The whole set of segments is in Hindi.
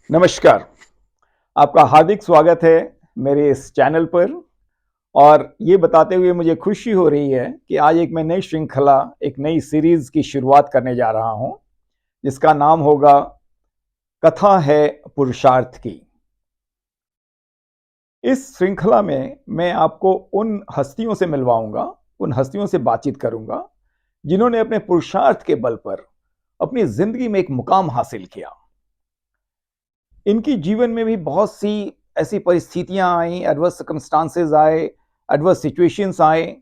नमस्कार। आपका हार्दिक स्वागत है मेरे इस चैनल पर। और ये बताते हुए मुझे खुशी हो रही है कि आज एक मैं नई श्रृंखला, एक नई सीरीज की शुरुआत करने जा रहा हूं, जिसका नाम होगा कथा है पुरुषार्थ की। इस श्रृंखला में मैं आपको उन हस्तियों से मिलवाऊंगा, उन हस्तियों से बातचीत करूंगा जिन्होंने अपने पुरुषार्थ के बल पर अपनी जिंदगी में एक मुकाम हासिल किया। इनकी जीवन में भी बहुत सी ऐसी परिस्थितियां आई, एडवर्स सर्कमस्टांसेस आए, एडवर्स सिचुएशंस आए,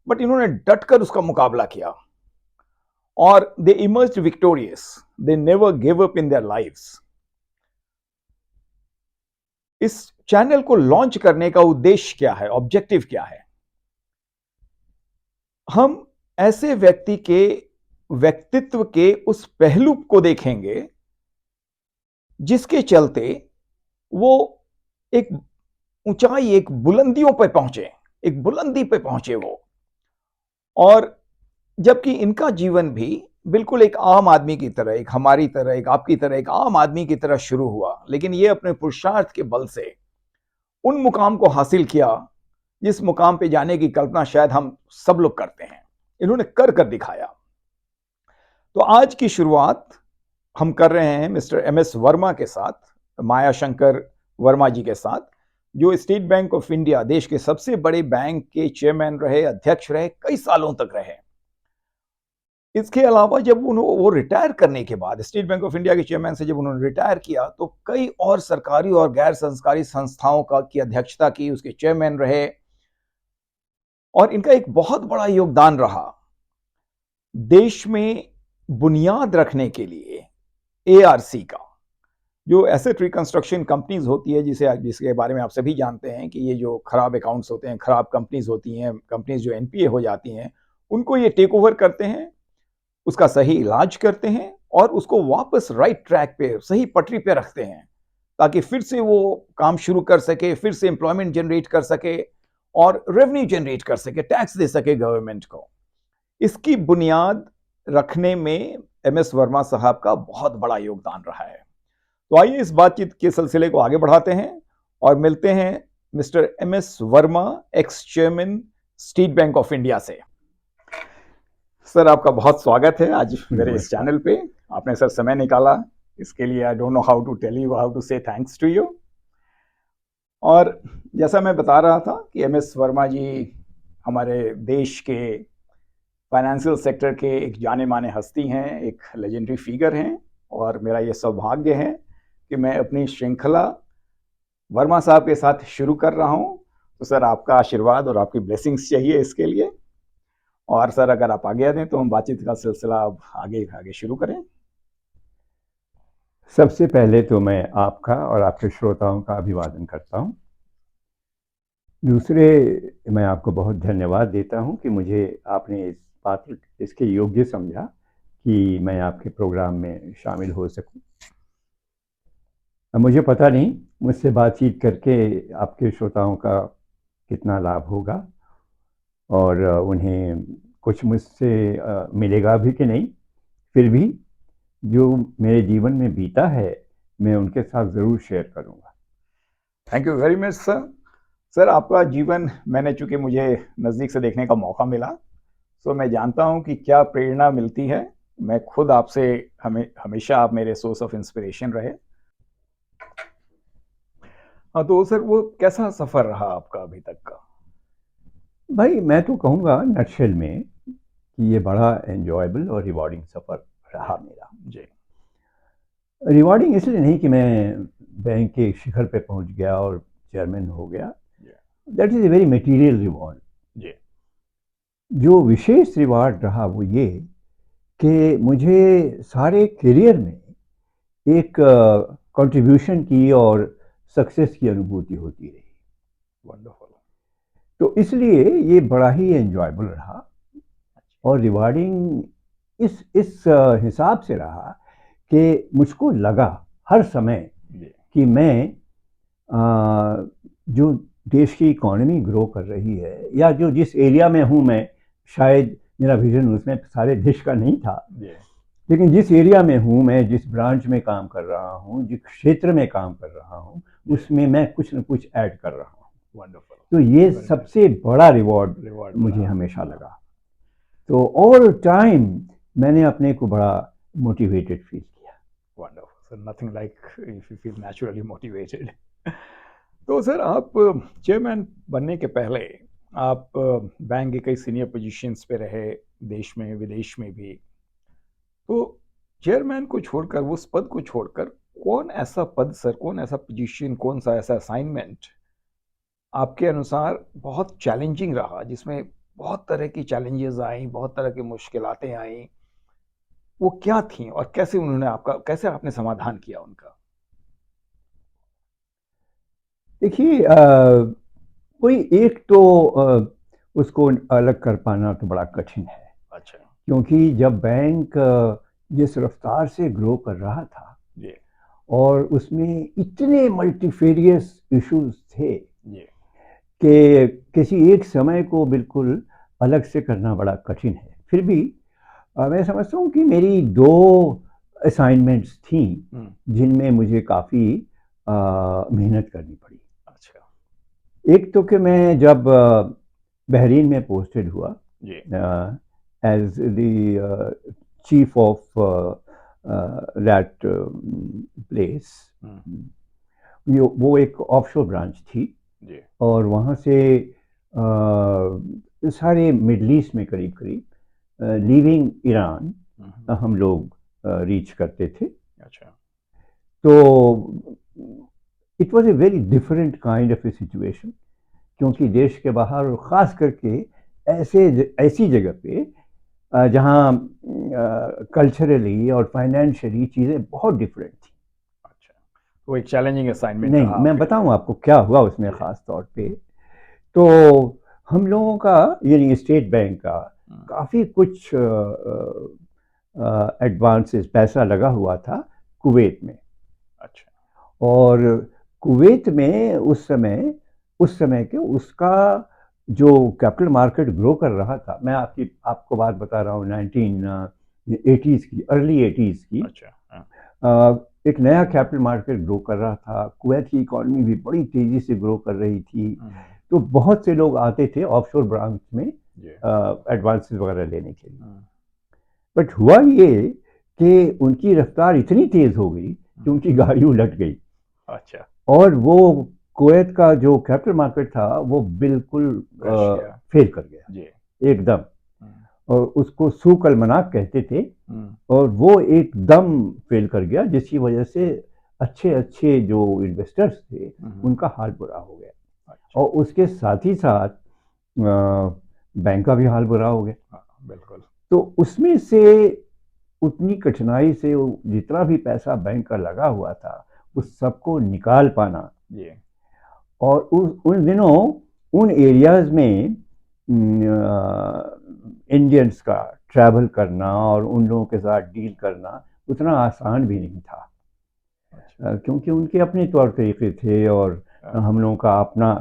बट इन्होंने डटकर उसका मुकाबला किया और they emerged victorious. They never give up in their lives. इस चैनल को लॉन्च करने का उद्देश्य क्या है, ऑब्जेक्टिव क्या है? हम ऐसे व्यक्ति के व्यक्तित्व के उस पहलू को देखेंगे जिसके चलते वो एक ऊंचाई, एक बुलंदियों पर पहुंचे, एक बुलंदी पे पहुंचे वो। और जबकि इनका जीवन भी बिल्कुल एक आम आदमी की तरह, एक हमारी तरह, एक आपकी तरह, एक आम आदमी की तरह शुरू हुआ, लेकिन ये अपने पुरुषार्थ के बल से उन मुकाम को हासिल किया जिस मुकाम पे जाने की कल्पना शायद हम सब लोग करते हैं। इन्होंने कर कर दिखाया। तो आज की शुरुआत हम कर रहे हैं मिस्टर MS वर्मा के साथ, माया शंकर वर्मा जी के साथ, जो स्टेट बैंक ऑफ इंडिया, देश के सबसे बड़े बैंक के चेयरमैन रहे, अध्यक्ष रहे, कई सालों तक रहे। इसके अलावा जब वो रिटायर करने के बाद, स्टेट बैंक ऑफ इंडिया के चेयरमैन से जब उन्होंने रिटायर किया, तो कई और सरकारी और गैर सरकारी संस्थाओं का की अध्यक्षता की, उसके चेयरमैन रहे। और इनका एक बहुत बड़ा योगदान रहा देश में बुनियाद रखने के लिए ARC का, जो एसेट रिकंस्ट्रक्शन कंपनीज होती है, जिसके बारे में आप सभी जानते हैं कि ये जो खराब अकाउंट्स होते हैं, खराब कंपनीज होती हैं, कंपनीज जो NPA हो जाती हैं, उनको ये टेक ओवर करते हैं, उसका सही इलाज करते हैं और उसको वापस राइट ट्रैक पे, सही पटरी पे रखते हैं, ताकि फिर से वो काम शुरू कर सके, फिर से एम्प्लॉयमेंट जनरेट कर सके और रेवेन्यू जनरेट कर सके, टैक्स दे सके गवर्नमेंट को। इसकी बुनियाद रखने में MS वर्मा साहब का बहुत बड़ा योगदान रहा है। तो आइए इस बातचीत के सिलसिले को आगे बढ़ाते हैं और मिलते हैं mister MS Verma, x chairman, state bank of India से। सर, आपका बहुत स्वागत है आज मेरे इस चैनल पे। आपने सर समय निकाला, इसके लिए I don't know how to tell you, how to say thanks to you. और जैसा मैं बता रहा था कि MS वर्मा जी हमारे देश के फाइनेंशियल सेक्टर के एक जाने माने हस्ती हैं, एक लेजेंडरी फिगर हैं। और मेरा ये सौभाग्य है कि मैं अपनी श्रृंखला वर्मा साहब के साथ शुरू कर रहा हूं। तो सर, आपका आशीर्वाद और आपकी ब्लेसिंग्स चाहिए इसके लिए। और सर, अगर आप आज्ञा दें तो हम बातचीत का सिलसिला अब आगे शुरू करें। सबसे पहले तो मैं आपका और आपके श्रोताओं का अभिवादन करता हूं। दूसरे, मैं आपको बहुत धन्यवाद देता हूं कि मुझे आपने इस पात्र, इसके योग्य समझा कि मैं आपके प्रोग्राम में शामिल हो सकूं। मुझे पता नहीं मुझसे बातचीत करके आपके श्रोताओं का कितना लाभ होगा और उन्हें कुछ मुझसे मिलेगा भी कि नहीं। फिर भी जो मेरे जीवन में बीता है मैं उनके साथ ज़रूर शेयर करूंगा। Thank you very much sir. Sir, आपका जीवन मैंने, चूंकि मुझे नज़दीक से देखने का मौका मिला, तो मैं जानता हूं कि क्या प्रेरणा मिलती है। मैं खुद आपसे हमेशा आप मेरे सोर्स ऑफ इंस्पिरेशन रहे। हाँ, तो सर, वो कैसा सफ़र रहा आपका अभी तक का? भाई, मैं तो कहूँगा नटशेल में कि ये बड़ा एन्जॉयबल और रिवॉर्डिंग सफ़र रहा मेरा। जी। रिवॉर्डिंग इसलिए नहीं कि मैं बैंक के शिखर पे पहुंच गया और चेयरमैन हो गया। That is a very material reward. जी। जो विशेष रिवॉर्ड रहा वो ये कि मुझे सारे करियर में एक कंट्रीब्यूशन की और सक्सेस की अनुभूति होती रही। वंडरफुल। तो इसलिए ये बड़ा ही एंजॉयबल रहा और रिवार्डिंग इस हिसाब से रहा कि मुझको लगा हर समय कि मैं जो देश की इकोनॉमी ग्रो कर रही है या जो जिस एरिया में हूँ मैं, शायद मेरा विजन उसमें सारे देश का नहीं था, लेकिन जिस एरिया में हूँ मैं, जिस ब्रांच में काम कर रहा हूँ, जिस क्षेत्र में काम कर रहा हूँ, उसमें मैं कुछ न कुछ ऐड कर रहा हूँ। वंडरफुल। तो ये सबसे बड़ा रिवॉर्ड मुझे हमेशा लगा। तो ओवर टाइम मैंने अपने को बड़ा मोटिवेटेड फील किया। Wonderful sir, nothing like if you feel naturally motivated. तो सर, आप चेयरमैन बनने के पहले आप बैंक के कई सीनियर पोजीशंस पे रहे, देश में विदेश में भी। तो चेयरमैन को छोड़कर, उस पद को छोड़कर, कौन ऐसा पद सर, कौन ऐसा पोजीशन, कौन सा ऐसा असाइनमेंट आपके अनुसार बहुत चैलेंजिंग रहा, जिसमें बहुत तरह की चैलेंजेस आई, बहुत तरह की मुश्किलातें आई? वो क्या थी और कैसे आपने समाधान किया उनका? देखिए, कोई एक तो उसको अलग कर पाना तो बड़ा कठिन है। अच्छा। क्योंकि जब बैंक जिस रफ्तार से ग्रो कर रहा था जी। और उसमें इतने मल्टीफेरियस इश्यूज थे जी। कि किसी एक समय को बिल्कुल अलग से करना बड़ा कठिन है। फिर भी मैं समझता हूँ कि मेरी दो असाइनमेंट्स थी जिनमें मुझे काफ़ी मेहनत करनी पड़ी। अच्छा। एक तो कि मैं जब बहरीन में पोस्टेड हुआ जी। As the chief of that place, वो एक ऑफशोर ब्रांच थी। जी। और वहाँ से सारे मिडल ईस्ट में करीब करीब लीविंग ईरान हम लोग रीच करते थे। अच्छा। तो it was a very different kind of A situation, क्योंकि देश के बाहर और ख़ास करके ऐसी जगह पे जहाँ कल्चरली और फाइनेंशियली चीज़ें बहुत डिफरेंट थी। अच्छा, वो एक चैलेंजिंग असाइनमेंट नहीं, रहा मैं आपके बताऊँ लिए। आपको क्या हुआ उसमें ख़ास तौर पे। तो हम लोगों का, यानी स्टेट बैंक का, काफ़ी कुछ एडवांसेस पैसा लगा हुआ था कुवैत में। अच्छा। और कुवैत में उस समय के उसका जो कैपिटल मार्केट ग्रो कर रहा था, मैं आपको बात बता रहा हूँ 1980s की, अर्ली 80s की। अच्छा। हाँ। एक नया कैपिटल मार्केट ग्रो कर रहा था, कुवैत की इकॉनमी भी बड़ी तेज़ी से ग्रो कर रही थी। तो बहुत से लोग आते थे ऑफशोर ब्रांच में एडवांसेस वगैरह लेने के लिए। बट हुआ ये कि उनकी रफ्तार इतनी तेज़ हो गई कि उनकी गाड़ी उलट गई। अच्छा। और वो कुवैत का जो कैपिटल मार्केट था वो बिल्कुल फेल कर गया जी। एकदम। और उसको सूक अल-मनाक कहते थे। और वो एकदम फेल कर गया, जिसकी वजह से अच्छे अच्छे जो इन्वेस्टर्स थे उनका हाल बुरा हो गया। और उसके साथ ही साथ बैंक का भी हाल बुरा हो गया। बिल्कुल। तो उसमें से उतनी कठिनाई से जितना भी पैसा बैंक का लगा हुआ था उस सबको निकाल पाना। जी। और उन दिनों उन एरियाज में इंडियंस का ट्रैवल करना और उन लोगों के साथ डील करना उतना आसान भी नहीं था। क्योंकि उनके अपने तौर तरीके थे और हम लोगों का अपना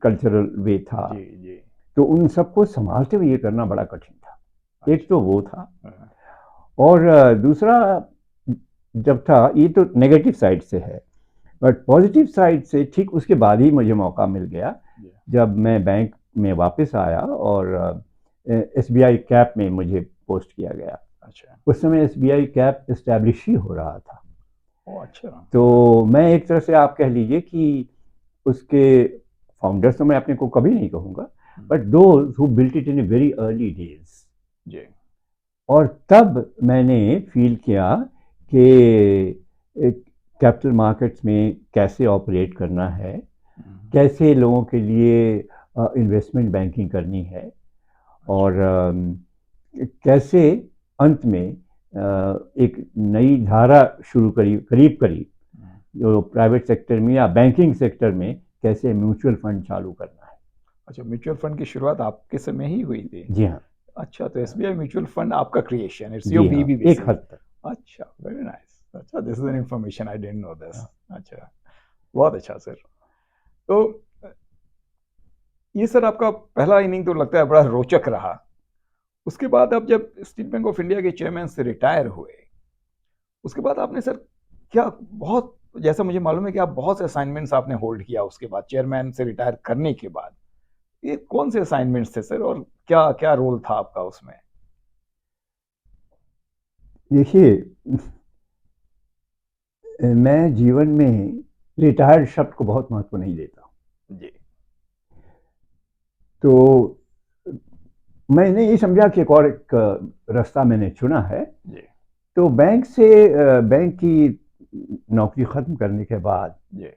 कल्चरल वे था। जी। जी। तो उन सबको संभालते हुए ये करना बड़ा कठिन था। एक तो वो था। हाँ। और दूसरा जब था, ये तो नेगेटिव साइड से है, बट पॉजिटिव साइड से ठीक उसके बाद ही मुझे मौका मिल गया जब मैं बैंक में वापस आया और एसबीआई कैप में मुझे पोस्ट किया गया। अच्छा। उस समय एसबीआई कैप इस्टेब्लिश ही हो रहा था। ओ, अच्छा। तो मैं एक तरह से आप कह लीजिए कि उसके फाउंडर्स तो मैं अपने को कभी नहीं कहूँगा, but those who built it in a very early days. जी। और तब मैंने फील किया कि कैपिटल मार्केट्स में कैसे ऑपरेट करना है, कैसे लोगों के लिए इन्वेस्टमेंट बैंकिंग करनी है, और कैसे अंत में एक नई धारा शुरू करीब जो प्राइवेट सेक्टर में या बैंकिंग सेक्टर में कैसे म्यूचुअल फंड चालू करना है। अच्छा, म्यूचुअल फंड की शुरुआत आपके समय ही हुई थी? जी हाँ। अच्छा, तो एसबीआई म्यूचुअल फंड आपका क्रिएशन, इट्स जी योर हाँ, बेबी एक बेसिकली। हद तक। अच्छा, वेरी नाइस। अच्छा, this is an information I didn't know this. अच्छा, बहुत अच्छा सर। तो ये सर आपका पहला इनिंग तो लगता है बड़ा रोचक रहा, उसके बाद आप जब स्टेट बैंक ऑफ इंडिया के चेयरमैन से रिटायर हुए, उसके बाद आपने सर क्या बहुत, जैसा मुझे मालूम है कि आप बहुत से असाइनमेंट्स आपने होल्ड किया उसके बाद, चेयरमैन से रिटायर करने के बाद। ये कौन से असाइनमेंट्स थे सर, और क्या क्या रोल था आपका उसमें? देखिए, मैं जीवन में रिटायर्ड शब्द को बहुत महत्व नहीं देता। जी तो मैंने ये समझा कि एक रास्ता मैंने चुना है। जी तो बैंक की नौकरी ख़त्म करने के बाद जी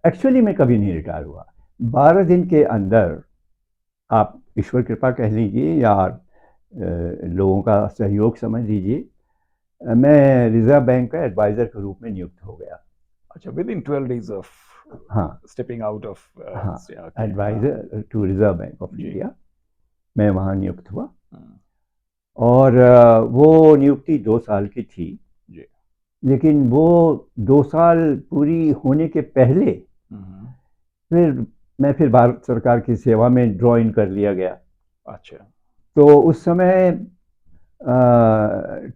एक्चुअली मैं कभी नहीं रिटायर हुआ। 12 दिन के अंदर, आप ईश्वर कृपा कह लीजिए या लोगों का सहयोग समझ लीजिए, मैं रिजर्व बैंक का एडवाइज़र के रूप में नियुक्त हो गया। अच्छा, विद इन 12 डेज ऑफ हाँ स्टेपिंग आउट ऑफ हाँ, adviser to Reserve Bank of जी इंडिया, मैं वहाँ नियुक्त हुआ। हम्म, और वो नियुक्ति 2 साल की थी। जी लेकिन वो 2 साल पूरी होने के पहले हम्म, फिर भारत सरकार की सेवा में ड्रॉ इन कर लिया गया। अच्छा तो उस समय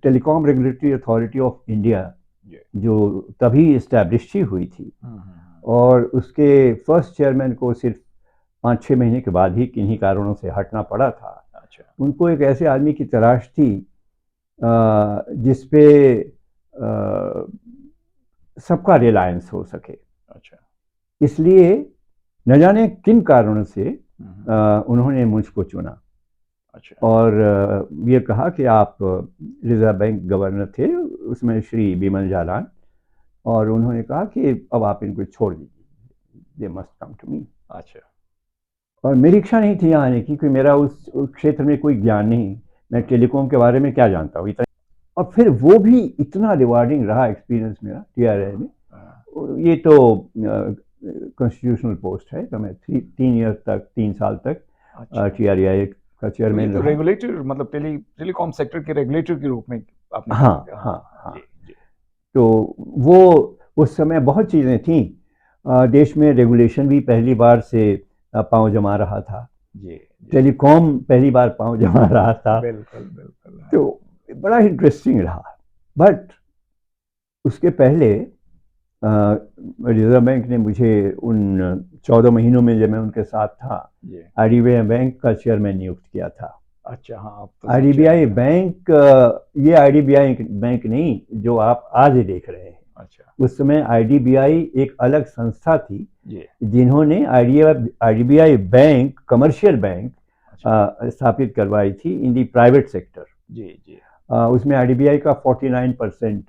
Telecom Regulatory Authority of India, जी जो तभी इस्टेब्लिश ही हुई थी, हम्म, और उसके फर्स्ट चेयरमैन को सिर्फ 5-6 महीने के बाद ही किन्हीं कारणों से हटना पड़ा था। अच्छा उनको एक ऐसे आदमी की तलाश थी जिसपे सबका रिलायंस हो सके। अच्छा इसलिए न जाने किन कारणों से हम्म, उन्होंने मुझको चुना अच्छा और ये कहा कि आप रिजर्व बैंक गवर्नर थे उसमें, श्री बिमल जालान, और उन्होंने कहा कि अब आप इनको छोड़ दीजिए, they must come to me. अच्छा और मेरी इच्छा नहीं थी यहाँ आने की, क्योंकि मेरा उस क्षेत्र में कोई ज्ञान नहीं, मैं टेलीकॉम के बारे में क्या जानता हूँ इतना। और फिर वो भी इतना रिवार्डिंग रहा एक्सपीरियंस मेरा टीआरआई में। हाँ, ये तो कॉन्स्टिट्यूशनल पोस्ट है, तो मैं 3 साल तक अच्छा टीआरआई का तो ये चेयरमैन तो रहा। रेगुलेटर, मतलब टेलीकॉम सेक्टर के रेगुलेटर के रूप में आपने काम हाँ किया। हाँ हाँ हाँ। जी जी तो वो उस समय बहुत चीज़ें थीं। देश में रेगुलेशन भी पहली बार से पांव जमा रहा था, जी जी टेलीकॉम पहली बार पांव जमा रहा था। बिल्कुल बिल्कुल हाँ, तो बड़ा इंटरेस्टिंग रहा। बट उसके पहले रिजर्व बैंक ने मुझे उन 14 महीनों में जब मैं उनके साथ था, जी आईडीबीआई बैंक का चेयरमैन नियुक्त किया था। अच्छा हाँ, आप तो सब आईडीबीआई चेयरमैन हैं। बैंक, ये आईडीबीआई बैंक नहीं जो आप आज देख रहे हैं। अच्छा उस समय आईडीबीआई एक अलग संस्था थी जी जिन्होंने आईडीबीआई बैंक, कमर्शियल बैंक अच्छा स्थापित करवाई थी इन दी प्राइवेट सेक्टर। जी जी उसमें आईडीबीआई का 49%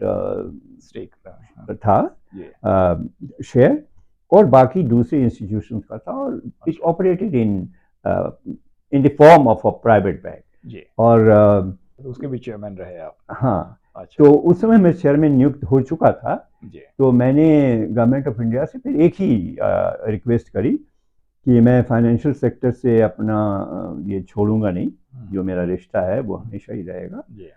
स्टेक था हाँ, था जी शेयर, और बाकी दूसरे इंस्टीट्यूशंस का था, और इट अच्छा operated in the form of a private bank. जी और तो उसके भी चेयरमैन रहे आप। हाँ, अच्छा तो उस समय मैं चेयरमैन नियुक्त हो चुका था। जी तो मैंने गवर्नमेंट ऑफ इंडिया से फिर एक ही रिक्वेस्ट करी कि मैं फाइनेंशियल सेक्टर से अपना ये छोड़ूंगा नहीं, जो मेरा रिश्ता है वो हमेशा ही रहेगा। जी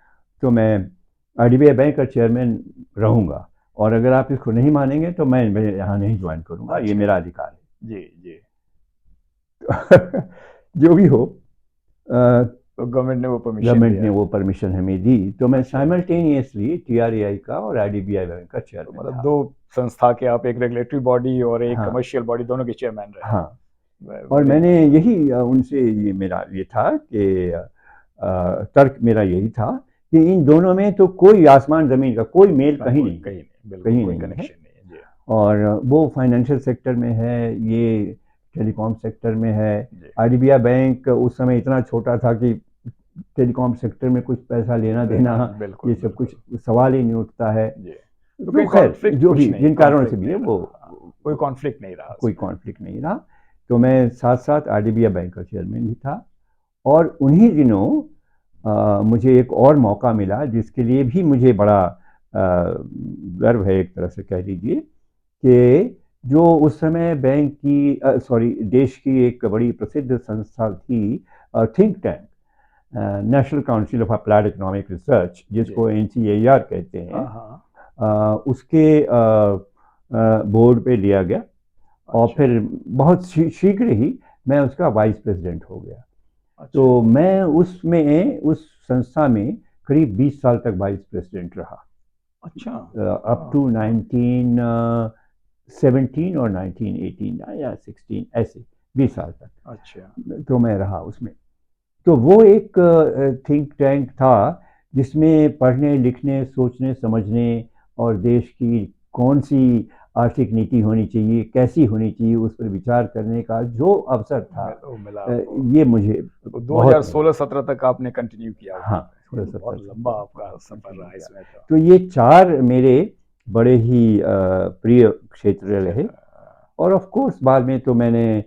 तो मैं आईडीबीआई बैंक का चेयरमैन रहूंगा, और अगर आप इसको नहीं मानेंगे तो मैं यहाँ नहीं ज्वाइन करूंगा, ये अच्छा मेरा अधिकार जी जी है। जो भी हो, तो गवर्नमेंट ने वो परमिशन गवर्नमेंट दिया। ने वो परमिशन हमें दी, तो मैं अच्छा साइमल्टेनियसली टीआरएआई का और आईडीबीआई बैंक का तो चेयरमैन मतलब था। दो संस्था के आप, एक रेगुलेटरी बॉडी और एक हाँ कमर्शियल बॉडी, दोनों के चेयरमैन रहे। हाँ। और बड़े मैंने यही उनसे, ये मेरा ये था कि तर्क मेरा यही था कि इन दोनों में तो कोई आसमान ज़मीन का कोई मेल कहीं कोई नहीं है, कहीं नहीं, बिल्कुल कहीं कोई नहीं है। कनेक्शन नहीं है जी और वो फाइनेंशियल सेक्टर में है, ये टेलीकॉम सेक्टर में है। जी आईडीबीआई बैंक उस समय इतना छोटा था कि टेलीकॉम सेक्टर में कुछ पैसा लेना देना, बिल्कुल ये सब कुछ बिल्कुल सवाल ही नहीं उठता है। जी तो तो कहीं खैर, कॉन्फ्लिक्ट जो कुछ भी नहीं, जिन कारणों से कॉन्फ्लिक्ट भी है नहीं वो, रहा हाँ, कोई कॉन्फ्लिक्ट नहीं रहा कोई उसमें। कॉन्फ्लिक्ट नहीं रहा। तो मैं साथ साथ आईडीबीआई बैंक का चेयरमैन भी था। और उन्हीं दिनों मुझे एक और मौका मिला जिसके लिए भी मुझे बड़ा गर्व है, एक तरह से कह लीजिए, कि जो उस समय बैंक की, सॉरी, देश की एक बड़ी प्रसिद्ध संस्था थी, think tank, national council of applied economic research, जी जिसको एनसीएआर कहते हैं, हाँ हाँ उसके बोर्ड पे लिया गया। और अच्छा फिर बहुत शीघ्र ही मैं उसका वाइस प्रेसिडेंट हो गया। अच्छा। तो मैं उसमें उस संस्था में करीब 20 साल तक वाइस प्रेसिडेंट रहा, अच्छा। अप टू 1917 और 1918 या 16, ऐसे 20 साल तक अच्छा। तो मैं रहा उसमें। तो वो एक थिंक टैंक था जिसमें पढ़ने लिखने सोचने समझने और देश की कौन सी आर्थिक नीति होनी चाहिए, कैसी होनी चाहिए, उस पर विचार करने का जो अवसर था, वो मिला आपको। ये मुझे तो बहुत मिला। 2016-17 तक आपने कंटिन्यू किया वहाँ हाँ, पे। ये सोलह तो सत्रह बहुत से लंबा आपका सफर कंटिन्यू रहा किया। इसमें तो। तो ये 4 मेरे बड़े ही प्रिय क्षेत्र रहे। और ऑफ कोर्स बाद में तो मैंने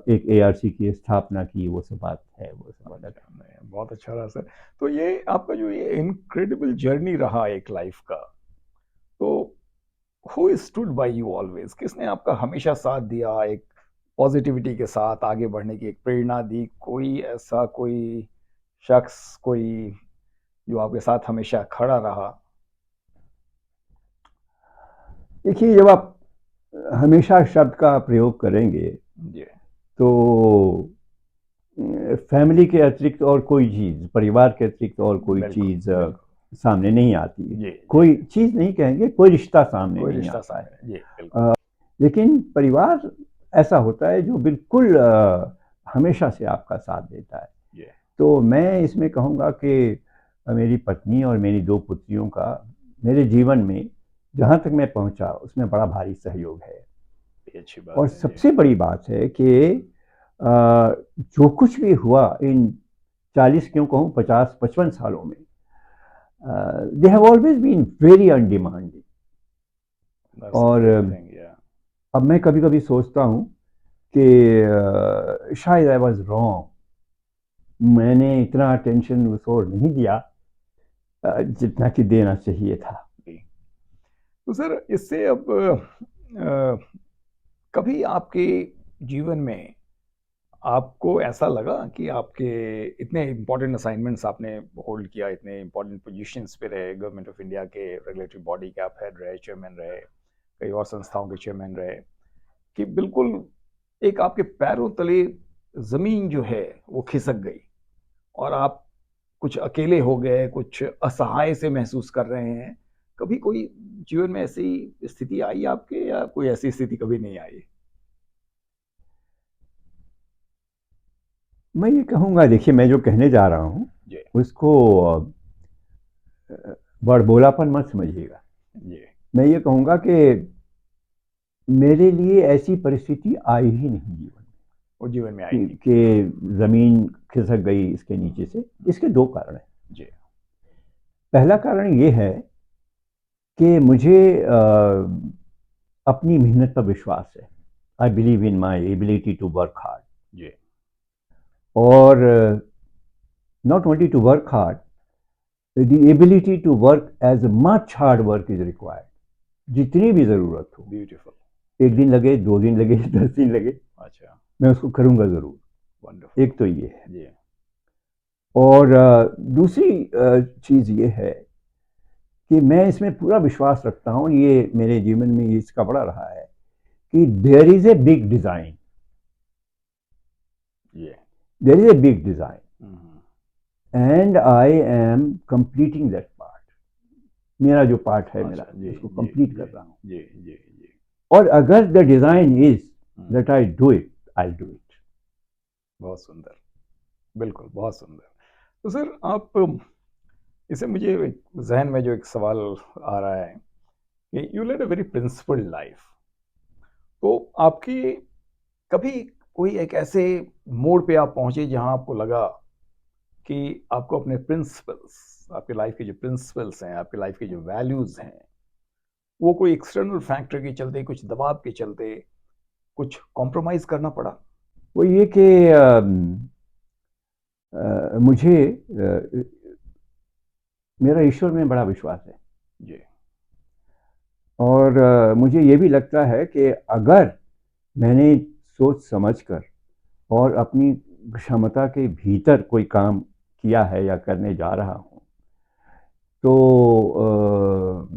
एक एआरसी की स्थापना की, वो सब बात है, वो सब अलग है। नहीं, बहुत अच्छा रहा सर। तो ये आपका जो ये इनक्रेडिबल जर्नी रहा एक लाइफ का, तो who stood by you always, किसने आपका हमेशा साथ दिया, एक पॉजिटिविटी के साथ आगे बढ़ने की एक प्रेरणा दी? कोई ऐसा कोई शख्स, कोई जो आपके साथ हमेशा खड़ा रहा? देखिए, जब आप हमेशा शब्द का प्रयोग करेंगे जी। तो फैमिली के अतिरिक्त और कोई चीज़, परिवार के अतिरिक्त और कोई बिल्कुल चीज़ बिल्कुल। सामने नहीं आती है। जी जी। कोई चीज़ नहीं कहेंगे, कोई रिश्ता सामने कोई नहीं रिश्ता आता है। सामने, जी बिल्कुल। लेकिन परिवार ऐसा होता है जो बिल्कुल हमेशा से आपका साथ देता है। जी। तो मैं इसमें कहूँगा कि मेरी पत्नी और मेरी 2 पुत्रियों का मेरे जीवन में जहाँ तक मैं पहुँचा उसमें बड़ा भारी सहयोग है। ये अच्छी और बात है जी। सबसे बड़ी बात है कि जो कुछ भी हुआ इन 40 क्यों कहूँ 50-55 सालों में, they have always been very undemanding. That's the और ग्रेट थिंग या। अब मैं कभी कभी सोचता हूँ कि शायद आई वॉज रॉन्ग, मैंने इतना अटेंशन उस ओर नहीं दिया जितना कि देना चाहिए था। तो सर इससे अब कभी आपके जीवन में आपको ऐसा लगा कि आपके इतने इम्पोर्टेंट असाइनमेंट्स आपने होल्ड किया, इतने इम्पोर्टेंट पोजीशंस पे रहे, गवर्नमेंट ऑफ इंडिया के रेगुलेटरी बॉडी के आप हेड रहे, चेयरमैन रहे, कई और संस्थाओं के चेयरमैन रहे, कि बिल्कुल एक आपके पैरों तले जमीन जो है वो खिसक गई और आप कुछ अकेले हो गए, कुछ असहाय से महसूस कर रहे हैं? कभी कोई जीवन में ऐसी स्थिति आई आपके, या कोई ऐसी स्थिति कभी नहीं आई? मैं ये कहूँगा, देखिए मैं जो कहने जा रहा हूँ जी उसको बड़बोलापन मत समझिएगा। जी। मैं ये कहूँगा कि मेरे लिए ऐसी परिस्थिति आई ही नहीं जीवन वो जीवन में आई में नहीं कभी। कि ज़मीन खिसक गई इसके नीचे से। इसके 2 कारण हैं। जी। पहला कारण ये है कि मुझे अपनी मेहनत पर विश्वास है। I believe in my ability to work hard. जी। और not only to work hard, the ability to work as much hard work is required. जितनी भी ज़रूरत हो, ब्यूटीफुल। 1 दिन लगे, 2 दिन लगे, 10 दिन लगे, अच्छा। मैं उसको करूँगा ज़रूर। वंडरफुल। एक तो ये है। जी। और दूसरी चीज़ ये है कि मैं इसमें पूरा विश्वास रखता हूँ, ये मेरे जीवन में इसका बड़ा रहा है कि there is a big design, ये। There is a big design and I am completing that part. मेरा जो पार्ट है मेरा, अच्छा जी उसको जी कंप्लीट जी कर रहा हूँ। जी जी जी। और अगर the design is that I do it, I do it. बहुत सुंदर, बिल्कुल बहुत सुंदर। तो सर आप, इसे मुझे जहन में जो एक सवाल आ रहा है कि you led a very principled life, तो आपकी कभी कोई एक ऐसे मोड़ पे आप पहुंचे जहां आपको लगा कि आपको अपने प्रिंसिपल्स, आपके लाइफ के जो प्रिंसिपल्स हैं, आपके लाइफ के जो वैल्यूज हैं, वो कोई एक्सटर्नल फैक्टर के चलते, कुछ दबाव के चलते कुछ कॉम्प्रोमाइज करना पड़ा? वो ये कि मुझे मेरा ईश्वर में बड़ा विश्वास है। जी। और मुझे ये भी लगता है कि अगर मैंने सोच समझकर और अपनी क्षमता के भीतर कोई काम किया है या करने जा रहा हूँ, तो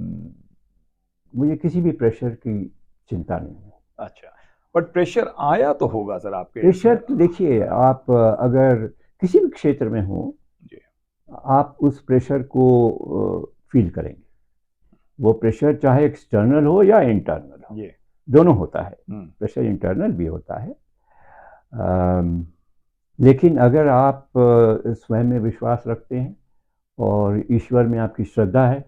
मुझे किसी भी प्रेशर की चिंता नहीं है। अच्छा। बट प्रेशर आया तो होगा सर आपके प्रेशर इसमें। तो देखिए, आप अगर किसी भी क्षेत्र में हो, जी। आप उस प्रेशर को फील करेंगे। वो प्रेशर चाहे एक्सटर्नल हो या इंटरनल हो, जी। दोनों होता है। हम्म। प्रेशर इंटरनल भी होता है। लेकिन अगर आप स्वयं में विश्वास रखते हैं और ईश्वर में आपकी श्रद्धा है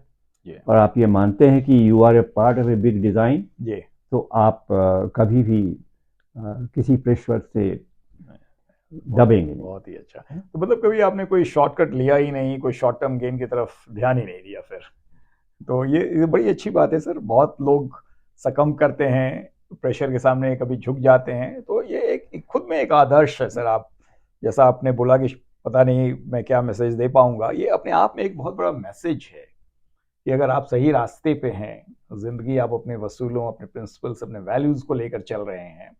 जी। और आप ये मानते हैं कि you are a part of a big design, जी। तो आप कभी भी किसी प्रेशर से दबेंगे नहीं। बहुत ही अच्छा। तो मतलब कभी आपने कोई शॉर्टकट लिया ही नहीं, कोई शॉर्ट टर्म गेन की तरफ ध्यान ही नहीं दिया फिर? तो ये बड़ी अच्छी बात है सर। बहुत लोग सकम करते हैं प्रेशर के सामने, कभी झुक जाते हैं। तो ये एक खुद में एक आदर्श है सर। आप जैसा आपने बोला कि पता नहीं मैं क्या मैसेज दे पाऊंगा, ये अपने आप में एक बहुत बड़ा मैसेज है कि अगर आप सही रास्ते पे हैं, जिंदगी आप अपने वसूलों, अपने प्रिंसिपल्स, अपने वैल्यूज को लेकर चल रहे हैं,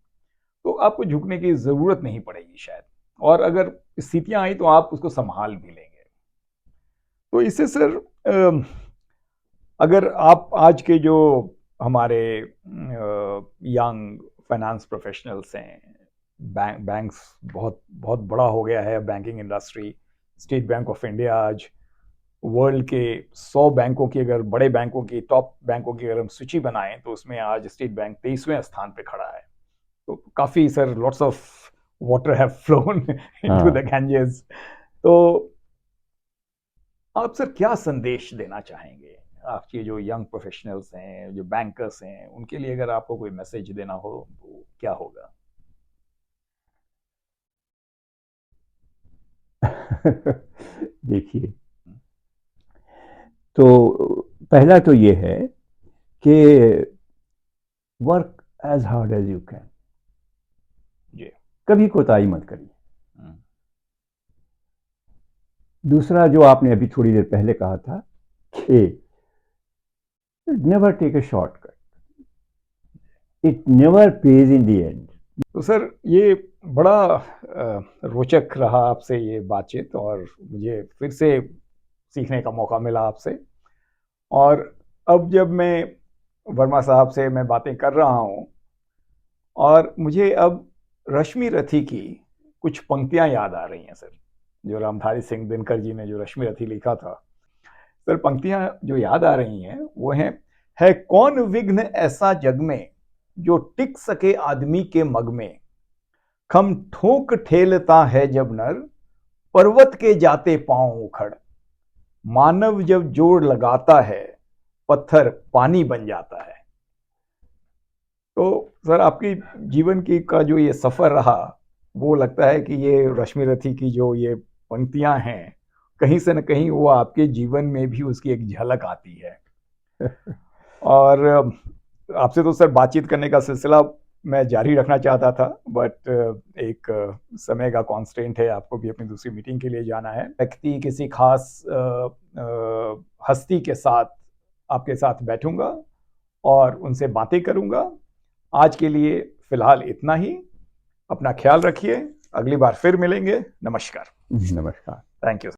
तो आपको झुकने की जरूरत नहीं पड़ेगी शायद। और अगर स्थितियां आई तो आप उसको संभाल भी लेंगे। तो इससे सर अगर आप आज के जो हमारे यंग फाइनेंस प्रोफेशनल्स हैं, बैंक्स बहुत बहुत बड़ा हो गया है banking industry. State bank of India आज वर्ल्ड के 100 बैंकों की, अगर बड़े बैंकों की, टॉप बैंकों की अगर हम सूची बनाएं, तो उसमें आज स्टेट बैंक 23वें स्थान पे खड़ा है। तो काफी sir lots of water have phloem into the Ganges. तो आप सर क्या संदेश देना चाहेंगे आपके जो यंग प्रोफेशनल्स हैं, जो बैंकर्स हैं, उनके लिए अगर आपको कोई मैसेज देना हो तो क्या होगा? देखिए, तो पहला तो ये है कि work as hard as you can. जी। कभी कोताही मत करिए। हम्म। दूसरा, जो आपने अभी थोड़ी देर पहले कहा था कि never take a shortcut, it never pays in the end. तो सर ये बड़ा रोचक रहा आपसे ये बातचीत, और मुझे फिर से सीखने का मौका मिला आपसे। और अब जब मैं वर्मा साहब से मैं बातें कर रहा हूँ, और मुझे अब रश्मि रथी की कुछ पंक्तियां याद आ रही हैं सर, जो रामधारी सिंह दिनकर जी ने जो रश्मि रथी लिखा था। सर पंक्तियां जो याद आ रही हैं वो है कौन विघ्न ऐसा जग में जो टिक सके आदमी के मग में, खम ठोक ठेलता है जब नर पर्वत के जाते पांव उखड़, मानव जब जोड़ लगाता है पत्थर पानी बन जाता है। तो सर आपकी जीवन की का जो ये सफर रहा, वो लगता है कि ये रश्मि रथी की जो ये पंक्तियां हैं, कहीं से न कहीं वो आपके जीवन में भी उसकी एक झलक आती है। और आपसे तो सर बातचीत करने का सिलसिला मैं जारी रखना चाहता था, बट एक समय का कॉन्स्टेंट है, आपको भी अपनी दूसरी मीटिंग के लिए जाना है। व्यक्ति किसी खास हस्ती के साथ आपके साथ बैठूंगा और उनसे बातें करूंगा। आज के लिए फिलहाल इतना ही। अपना ख्याल रखिए, अगली बार फिर मिलेंगे। नमस्कार। नमस्कार। Thank you.